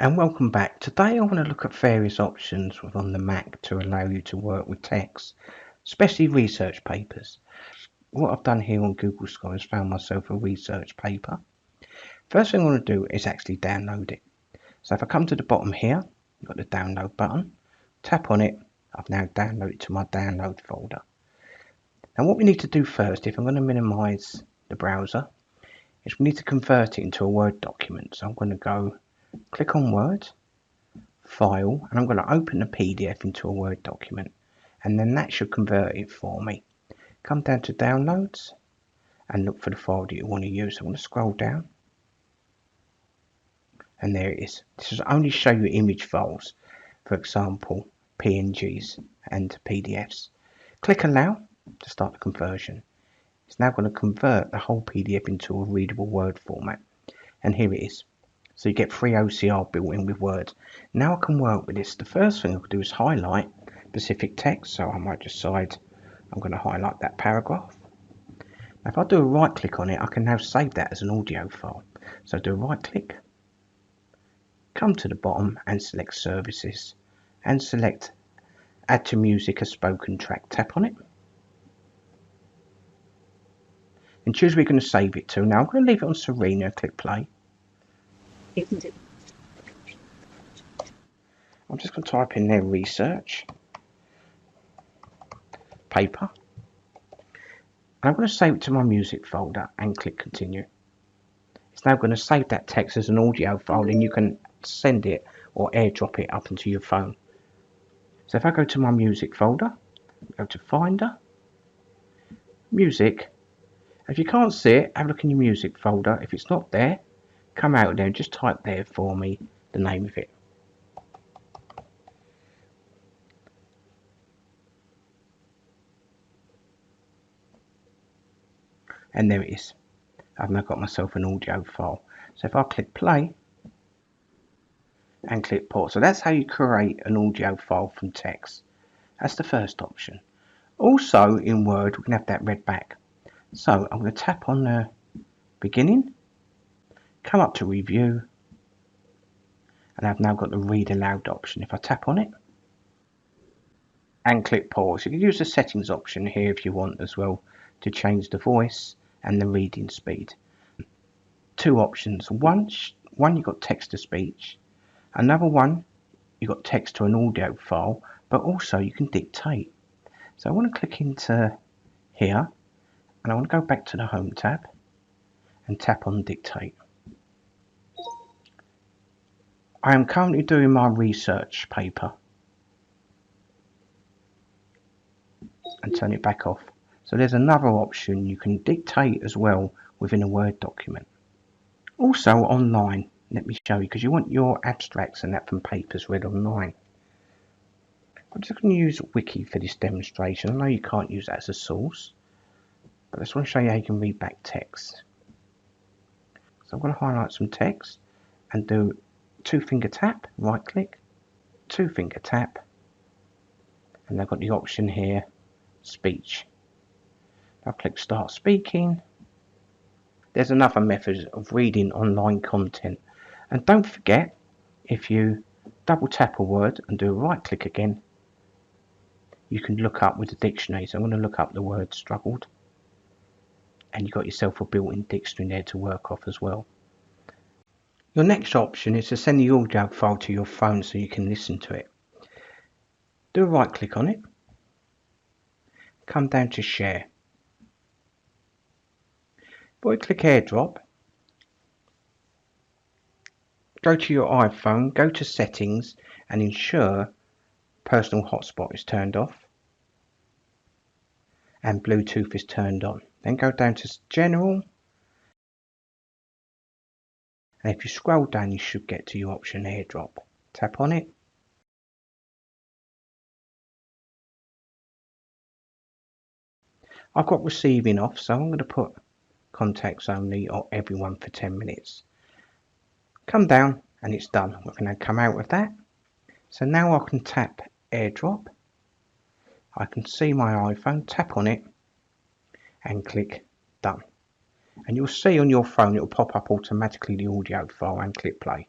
And welcome back. Today I want to look at various options on the Mac to allow you to work with text, especially research papers. What I've done here on Google Scholar is found myself a research paper. First thing I want to do is actually download it. So if I come to the bottom here, you've got the download button, tap on it, I've now downloaded it to my download folder. Now what we need to do first, if I'm going to minimize the browser, is we need to convert it into a Word document. So I'm going to go click on Word, File, and I'm going to open the PDF into a Word document, and then that should convert it for me. Come down to Downloads and look for the file that you want to use. I'm going to scroll down, and there it is. This will only show you image files, for example PNGs and PDFs. Click Allow to start the conversion. It's now going to convert the whole PDF into a readable Word format, and here it is. So you get free OCR built in with Word. Now I can work with this. The first thing I'll do is highlight specific text. So I might decide I'm going to highlight that paragraph. Now if I do a right click on it, I can now save that as an audio file. So do a right click, come to the bottom and select Services, and select Add to Music a spoken track. Tap on it and choose where you're going to save it to. Now I'm going to leave it on Serena. Click play. I'm just going to type in there research paper, and I'm going to save it to my music folder and click continue. It's now going to save that text as an audio file, and you can send it or airdrop it up into your phone. So if I go to my music folder, go to Finder, Music. If you can't see it, have a look in your music folder. If it's not there, come out there and just type there for me the name of it. And there it is. I've now got myself an audio file. So if I click play and click pause, so that's how you create an audio file from text. That's the first option. Also in Word we can have that read back. So I'm going to tap on the beginning, come up to review, and I've now got the read aloud option. If I tap on it and click pause, you can use the settings option here if you want as well to change the voice and the reading speed. Two options. One you've got text to speech, another one you've got text to an audio file, but also you can dictate. So I want to click into here, and I want to go back to the home tab and tap on dictate. I am currently doing my research paper, and turn it back off. So there's another option, you can dictate as well within a Word document. Also online, let me show you, because you want your abstracts and that from papers read online. I'm just going to use Wiki for this demonstration. I know you can't use that as a source, but I just want to show you how you can read back text. So I'm going to highlight some text and do 2-finger tap, right click, 2-finger tap, and I've got the option here, speech. I'll click start speaking. There's another method of reading online content, and don't forget, if you double tap a word and do a right click again, you can look up with the dictionary. So I'm going to look up the word struggled, and you've got yourself a built-in dictionary there to work off as well. Your next option is to send the audio file to your phone so you can listen to it. Do a right click on it, come down to share. Before you click airdrop, go to your iPhone, go to settings and ensure personal hotspot is turned off and Bluetooth is turned on. Then go down to general, and if you scroll down you should get to your option airdrop. Tap on it. I've got receiving off, so I'm going to put contacts only or everyone for 10 minutes. Come down and it's done. We're going to come out of that. So now I can tap airdrop. I can see my iPhone, tap on it and click done. And you'll see on your phone it will pop up automatically the audio file and click play.